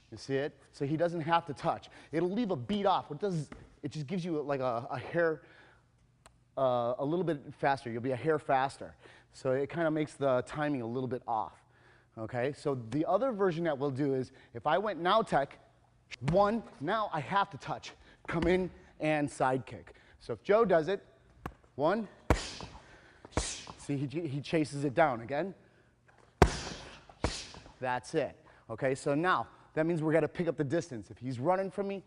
You see it? So he doesn't have to touch. It'll leave a beat off. What it does is it just gives you like a hair, a little bit faster. You'll be a hair faster. So it kind of makes the timing a little bit off. Okay? So the other version that we'll do is if I went Now Tech, 1, now I have to touch. Come in and side kick. So if Joe does it, 1, see he chases it down again. That's it. Okay? So now, that means we're going to pick up the distance. If he's running from me,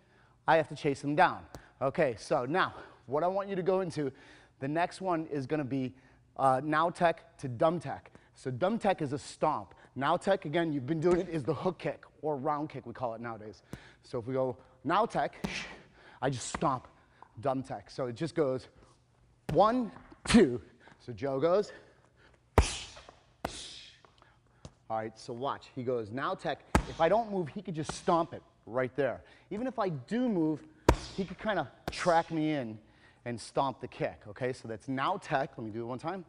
I have to chase him down. Okay, so now, what I want you to go into, the next one is going to be Now Tech to Dumb Tech. So Dumb Tech is a stomp. Now Tech, again, you've been doing it, is the hook kick, or round kick, we call it nowadays. So if we go Now Tech, I just stomp Dumb Tech. So it just goes 1, 2. So Joe goes. All right, so watch. He goes Now Tech. If I don't move, he could just stomp it right there. Even if I do move, he could kind of track me in and stomp the kick. Okay, so that's Now Tech. Let me do it one time.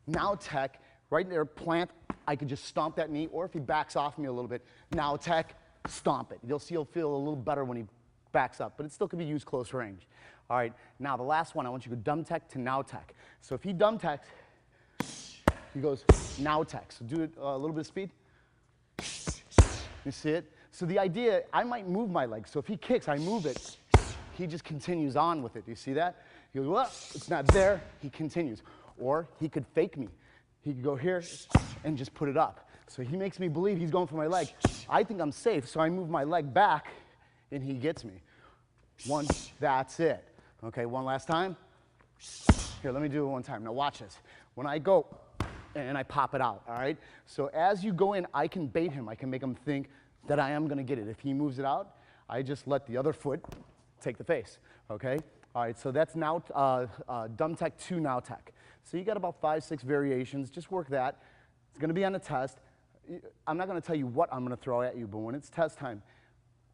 Now Tech, right there, plant. I could just stomp that knee, or if he backs off me a little bit, Now Tech, stomp it. You'll see he'll feel a little better when he backs up, but it still can be used close range. All right, now the last one, I want you to go Dumb Tech to Now Tech. So if he Dumb Techs, he goes Now Tech. So do it a little bit of speed. You see it? So the idea, I might move my leg. So if he kicks, I move it. He just continues on with it. You see that? He goes, well, it's not there. He continues. Or he could fake me. He could go here and just put it up. So he makes me believe he's going for my leg. I think I'm safe, so I move my leg back, and he gets me. 1, that's it. Okay, one last time. Here, let me do it one time. Now watch this. When I go, and I pop it out, all right? So as you go in, I can bait him. I can make him think that I am going to get it. If he moves it out, I just let the other foot take the face, okay? All right, so that's now dumb tech 2 now tech. So you got about 5, 6 variations. Just work that. It's going to be on the test. I'm not going to tell you what I'm going to throw at you, but when it's test time,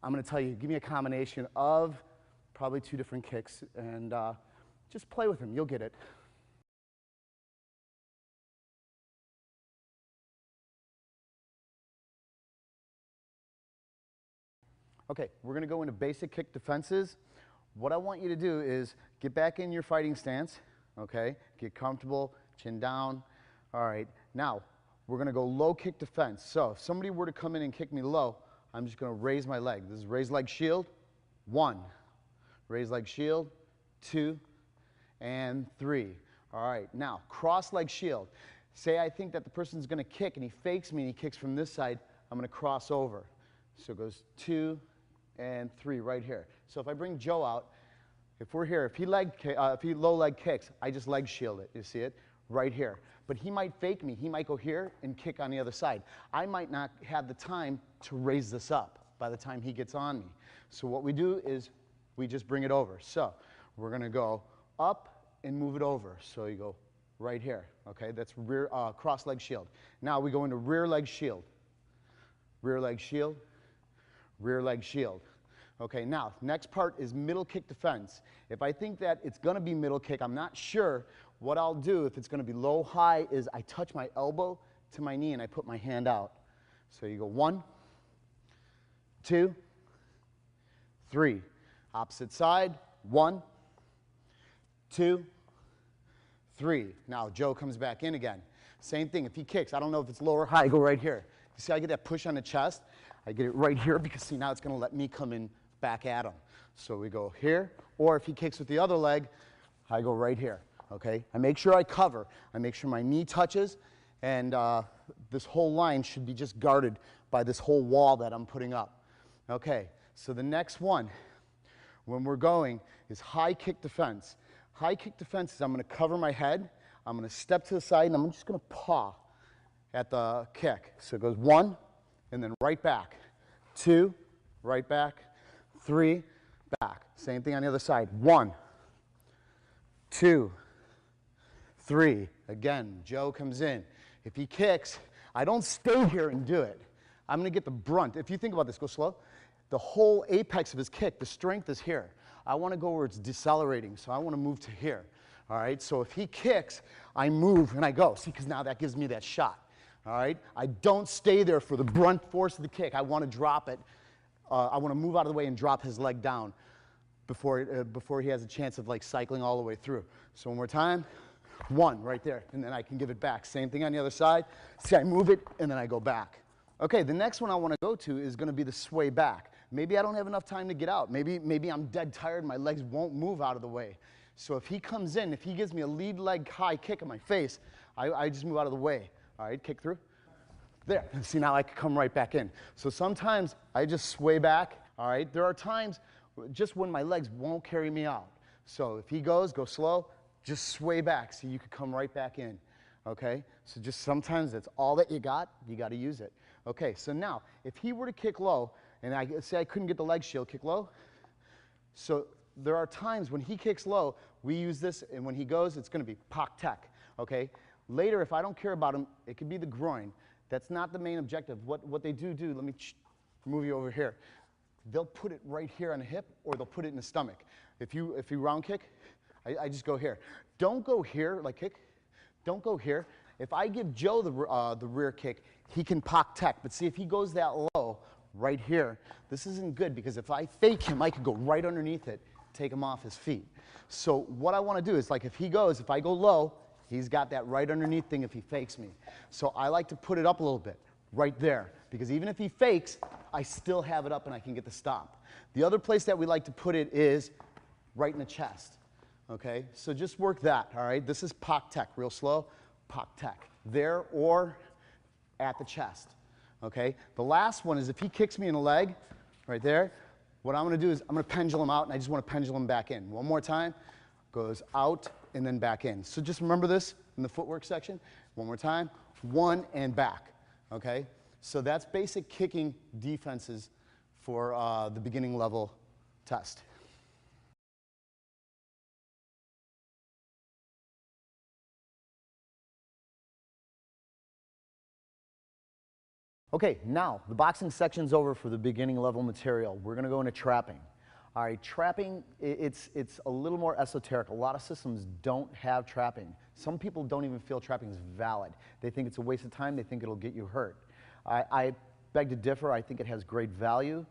I'm going to tell you, give me a combination of probably 2 different kicks, and just play with them. You'll get it. Okay, we're going to go into basic kick defenses. What I want you to do is get back in your fighting stance, okay? Get comfortable, chin down. All right, now we're going to go low kick defense. So if somebody were to come in and kick me low, I'm just going to raise my leg. This is raise leg shield, 1. Raise leg shield, 2, and 3. All right, now cross leg shield. Say I think that the person's going to kick and he fakes me and he kicks from this side, I'm going to cross over. So it goes 2 and 3 right here. So if I bring Joe out, if we're here, if he low leg kicks, I just leg shield it. You see it? Right here. But he might fake me. He might go here and kick on the other side. I might not have the time to raise this up by the time he gets on me. So what we do is we just bring it over. So we're going to go up and move it over. So you go right here. Okay, that's rear cross leg shield. Now we go into rear leg shield. Rear leg shield. Rear leg shield. Okay, now, next part is middle kick defense. If I think that it's going to be middle kick, I'm not sure, what I'll do if it's going to be low, high, is I touch my elbow to my knee and I put my hand out. So you go 1, 2, 3. Opposite side, 1, 2, 3. Now, Joe comes back in again. Same thing, if he kicks, I don't know if it's low or high, I go right here. You see, I get that push on the chest. I get it right here because, see, now it's going to let me come in back at him. So we go here, or if he kicks with the other leg, I go right here, okay? I make sure I cover. I make sure my knee touches, and this whole line should be just guarded by this whole wall that I'm putting up. Okay, so the next one, when we're going, is high kick defense. High kick defense is I'm going to cover my head, I'm going to step to the side, and I'm just going to paw at the kick. So it goes 1, and then right back, 2, right back, 3, back. Same thing on the other side. 1, 2, 3. Again, Joe comes in. If he kicks, I don't stay here and do it. I'm going to get the brunt. If you think about this, go slow. The whole apex of his kick, the strength is here. I want to go where it's decelerating, so I want to move to here. All right, so if he kicks, I move and I go. See, because now that gives me that shot. All right, I don't stay there for the brunt force of the kick. I want to drop it. I want to move out of the way and drop his leg down before he has a chance of like cycling all the way through. So one more time, 1 right there, and then I can give it back. Same thing on the other side. See, I move it and then I go back. Okay, the next one I want to go to is going to be the sway back. Maybe I don't have enough time to get out. Maybe I'm dead tired. My legs won't move out of the way. So if he comes in, if he gives me a lead leg high kick in my face, I just move out of the way. All right, kick through. There. See, now I can come right back in. So sometimes I just sway back. All right, there are times just when my legs won't carry me out. So if he goes, go slow, just sway back so you could come right back in. Okay, so just sometimes that's all that you got to use it. Okay, so now if he were to kick low, and I say I couldn't get the leg shield, kick low. So there are times when he kicks low, we use this, and when he goes, it's going to be pak tek. Okay, later if I don't care about him, it could be the groin. That's not the main objective. What they do, let me move you over here. They'll put it right here on the hip, or they'll put it in the stomach. If you round kick, I just go here. Don't go here, like kick. Don't go here. If I give Joe the rear kick, he can pak tek. But see, if he goes that low, right here, this isn't good because if I fake him, I could go right underneath it, take him off his feet. So what I want to do is, like if he goes, if I go low, he's got that right underneath thing if he fakes me. So I like to put it up a little bit, right there, because even if he fakes, I still have it up and I can get the stop. The other place that we like to put it is right in the chest. Okay, so just work that, all right? This is pak tek, real slow, pak tek. There or at the chest, okay? The last one is if he kicks me in the leg, right there, what I'm gonna do is I'm gonna pendulum out and I just wanna pendulum back in. One more time, goes out and then back in. So just remember this in the footwork section. One more time, 1 and back, okay? So that's basic kicking defenses for the beginning level test. Okay, now the boxing section's over for the beginning level material. We're going to go into trapping. All right, trapping, it's a little more esoteric. A lot of systems don't have trapping. Some people don't even feel trapping is valid. They think it's a waste of time. They think it'll get you hurt. I beg to differ. I think it has great value.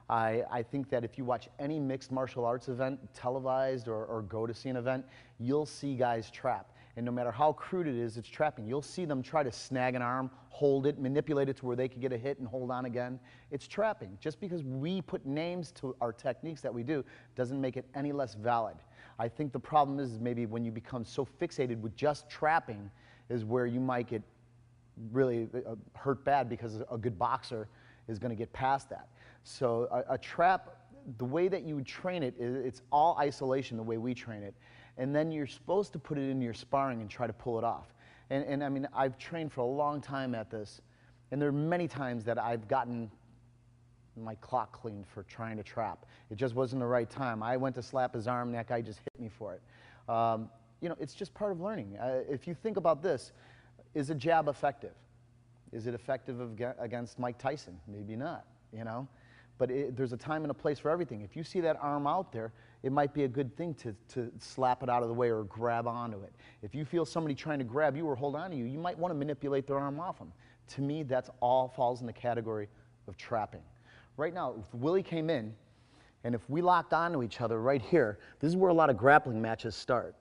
I think that if you watch any mixed martial arts event, televised or go to see an event, you'll see guys trap. And no matter how crude it is, it's trapping. You'll see them try to snag an arm, hold it, manipulate it to where they can get a hit and hold on again. It's trapping. Just because we put names to our techniques that we do doesn't make it any less valid. I think the problem is maybe when you become so fixated with just trapping is where you might get really hurt bad, because a good boxer is going to get past that. So a trap, the way that you would train it, it's all isolation the way we train it. And then you're supposed to put it into your sparring and try to pull it off. And I mean, I've trained for a long time at this, and there are many times that I've gotten my clock cleaned for trying to trap. It just wasn't the right time. I went to slap his arm, and that guy just hit me for it. You know, it's just part of learning. If you think about this, is a jab effective? Is it effective against Mike Tyson? Maybe not, you know? But there's a time and a place for everything. If you see that arm out there, it might be a good thing to slap it out of the way or grab onto it. If you feel somebody trying to grab you or hold on to you, you might want to manipulate their arm off them. To me, that's all falls in the category of trapping. Right now, if Willie came in, and if we locked onto each other right here, this is where a lot of grappling matches start.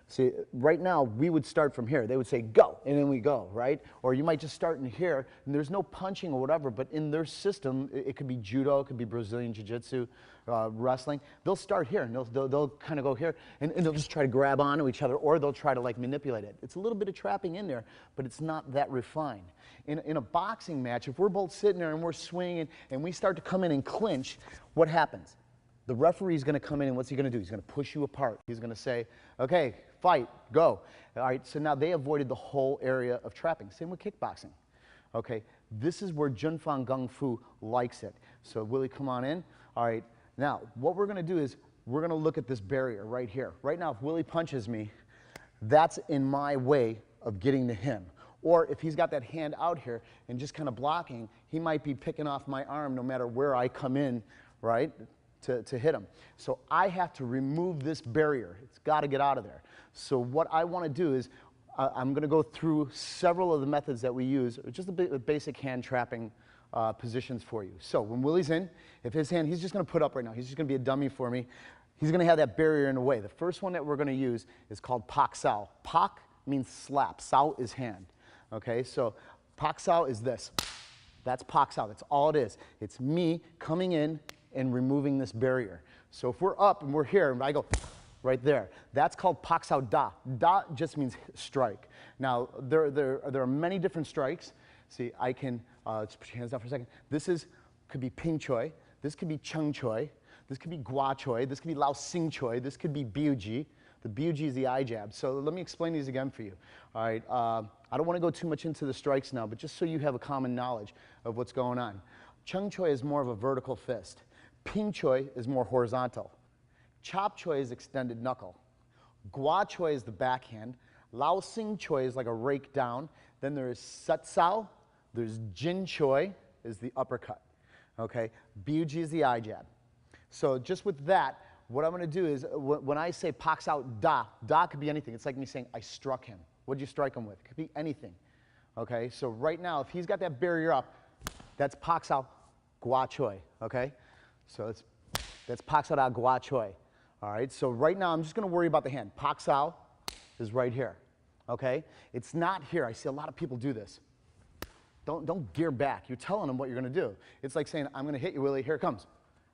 See, right now, we would start from here. They would say, go, and then we go, right? Or you might just start in here, and there's no punching or whatever, but in their system, it could be judo, it could be Brazilian jiu-jitsu, wrestling. They'll start here, and they'll kind of go here, and they'll just try to grab onto each other, or they'll try to, like, manipulate it. It's a little bit of trapping in there, but it's not that refined. In a boxing match, if we're both sitting there and we're swinging, and we start to come in and clinch, what happens? The referee's going to come in, and what's he going to do? He's going to push you apart. He's going to say, okay, fight, go. All right, so now they avoided the whole area of trapping. Same with kickboxing. Okay, this is where Junfang Gung Fu likes it. So Willie, come on in. All right, now what we're going to do is we're going to look at this barrier right here. Right now, if Willie punches me, that's in my way of getting to him. Or if he's got that hand out here and just kind of blocking, he might be picking off my arm no matter where I come in, right? To hit him. So I have to remove this barrier. It's got to get out of there. So what I want to do is I'm going to go through several of the methods that we use, just the basic hand trapping positions for you. So when Willie's in, if his hand, he's just going to put up right now. He's just going to be a dummy for me. He's going to have that barrier in the way. The first one that we're going to use is called Pak Sao. Pak means slap. Sao is hand. Okay, so Pak Sao is this. That's Pak Sao. That's all it is. It's me coming in and removing this barrier. So if we're up and we're here, and I go right there, that's called Pak Sao Da. Da just means strike. Now, there are many different strikes. See, I can, just put your hands down for a second. This could be Ping Choi, this could be Chung Choi, this could be Gua Choi, this could be Lao Sing Choi, this could be Biuji. The Biuji is the eye jab. So let me explain these again for you. All right, I don't want to go too much into the strikes now, but just so you have a common knowledge of what's going on. Chung Choi is more of a vertical fist. Ping Choi is more horizontal. Chop Choi is extended knuckle. Gua Choi is the backhand. Lao Sing Choi is like a rake down. Then there's Set Sao. There's Jin Choi is the uppercut. Okay, Biuji is the eye jab. So just with that, what I'm going to do is when I say Pak Sao Da, Da could be anything. It's like me saying I struck him. What did you strike him with? It could be anything. Okay, so right now, if he's got that barrier up, that's Pak Sao Gua Choi. Okay. So that's Pak Sao Da Gua Choi. All right, so right now I'm just going to worry about the hand. Pak Sao is right here. Okay? It's not here. I see a lot of people do this. Don't gear back. You're telling them what you're going to do. It's like saying, I'm going to hit you, Willie. Here it comes.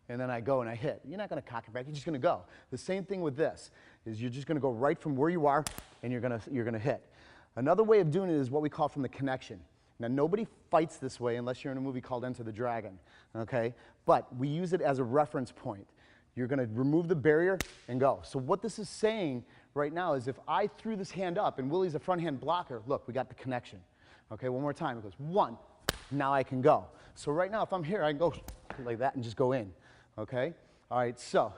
And then I go and I hit. You're not going to cock it back. You're just going to go. The same thing with this is you're just going to go right from where you are and you're going to hit. Another way of doing it is what we call from the connection. Now, nobody fights this way unless you're in a movie called Enter the Dragon, okay? But we use it as a reference point. You're going to remove the barrier and go. So what this is saying right now is if I threw this hand up and Willie's a front hand blocker, look, we got the connection. Okay, one more time. It goes one. Now I can go. So right now, if I'm here, I can go like that and just go in, okay? All right, so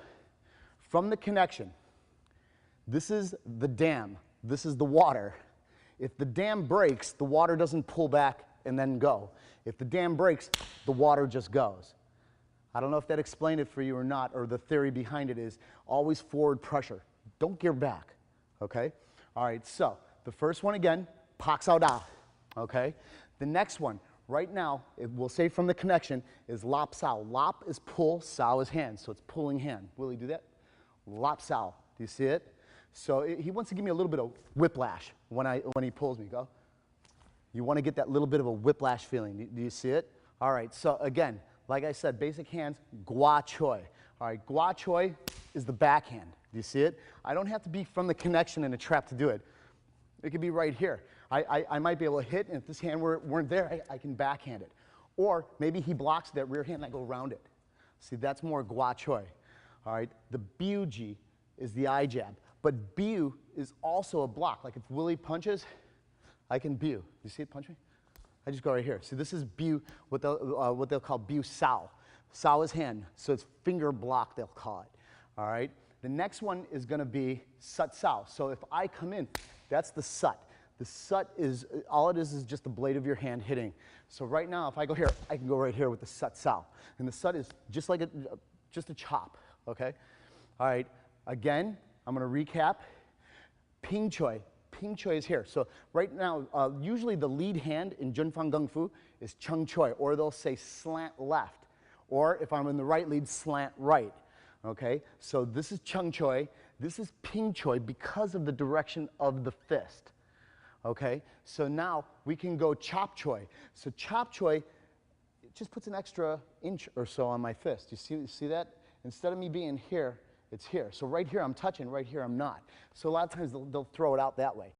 from the connection, this is the dam. This is the water. If the dam breaks, the water doesn't pull back and then go. If the dam breaks, the water just goes. I don't know if that explained it for you or not, or the theory behind it is always forward pressure. Don't gear back, okay? All right, so the first one again, pak sao da, okay? The next one, right now, we'll say from the connection, is lop sao. Lop is pull, sao is hand, so it's pulling hand. Will he do that? Lop sao, do you see it? So he wants to give me a little bit of whiplash when he pulls me, go. You want to get that little bit of a whiplash feeling, do you see it? All right, so again, like I said, basic hands, gua choi. All right, gua choi is the backhand. Do you see it? I don't have to be from the connection in a trap to do it. It could be right here. I might be able to hit, and if this hand weren't there, I can backhand it. Or maybe he blocks that rear hand and I go around it. See, that's more gua choi. All right, the biu-ji is the eye jab. But biu is also a block. Like if Willie punches, I can biu. You see it punch me? I just go right here. See, this is biu, what they'll call biu sao. Sao is hand, so it's finger block, they'll call it. All right? The next one is going to be sut sao. So if I come in, that's the sut. The sut is, all it is just the blade of your hand hitting. So right now, if I go here, I can go right here with the sut sao. And the sut is just like just a chop, okay? All right, again, I'm going to recap. Ping choi. Ping choi is here. So right now, usually the lead hand in Junfang Gung Fu is chung choi, or they'll say slant left. Or if I'm in the right lead, slant right. Okay, so this is chung choi. This is ping choi because of the direction of the fist. Okay, so now we can go chop choi. So chop choi, it just puts an extra inch or so on my fist. You see that? Instead of me being here, it's here. So right here I'm touching, right here I'm not. So a lot of times they'll throw it out that way.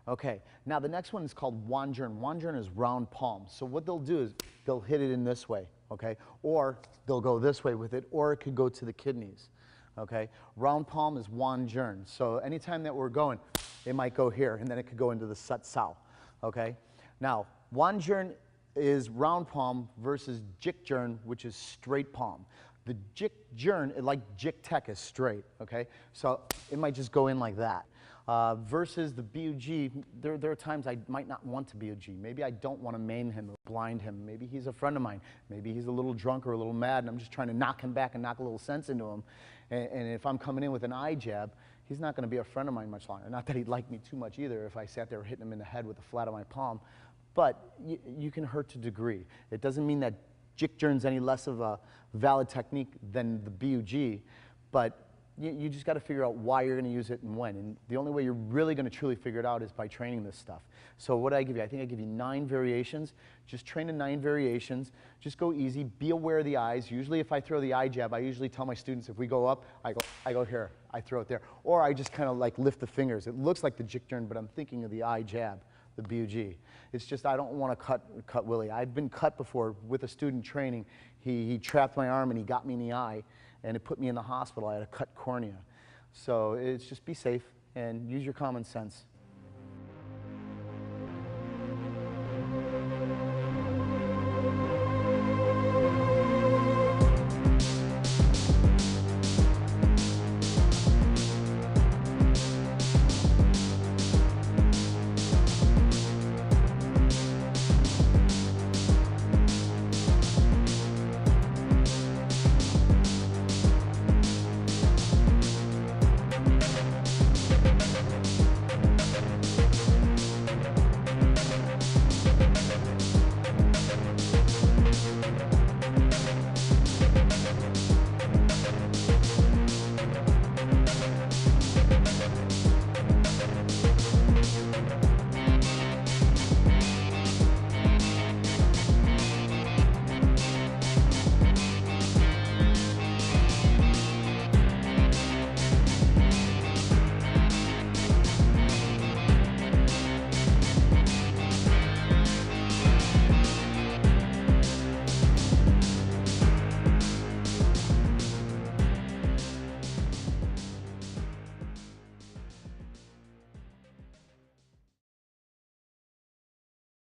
Okay, now the next one is called wanjern. Wanjern is round palm. So what they'll do is they'll hit it in this way, okay? Or they'll go this way with it, or it could go to the kidneys, okay? Round palm is wanjern. So anytime that we're going, it might go here, and then it could go into the sut sao, okay? Now, wanjern is round palm versus jikjern, which is straight palm. The jikjern, like jik tek, is straight, okay? So it might just go in like that. Versus the biu-ji, there are times I might not want to biu-ji. Maybe I don't want to maim him or blind him. Maybe he's a friend of mine. Maybe he's a little drunk or a little mad, and I'm just trying to knock him back and knock a little sense into him. And if I'm coming in with an eye jab, he's not going to be a friend of mine much longer. Not that he'd like me too much either if I sat there hitting him in the head with the flat of my palm. But you can hurt to a degree. It doesn't mean that jikjern's any less of a valid technique than the biu-ji, but you just got to figure out why you're going to use it and when. And the only way you're really going to truly figure it out is by training this stuff. So what did I give you? I think I give you 9 variations. Just train in 9 variations. Just go easy. Be aware of the eyes. Usually if I throw the eye jab, I usually tell my students if we go up, I go here. I throw it there. Or I just kind of like lift the fingers. It looks like the jikjern, but I'm thinking of the eye jab, the biu-ji. It's just I don't want to cut Willie. I've been cut before with a student training. He trapped my arm and he got me in the eye, and it put me in the hospital. I had a cut cornea. So it's just be safe and use your common sense.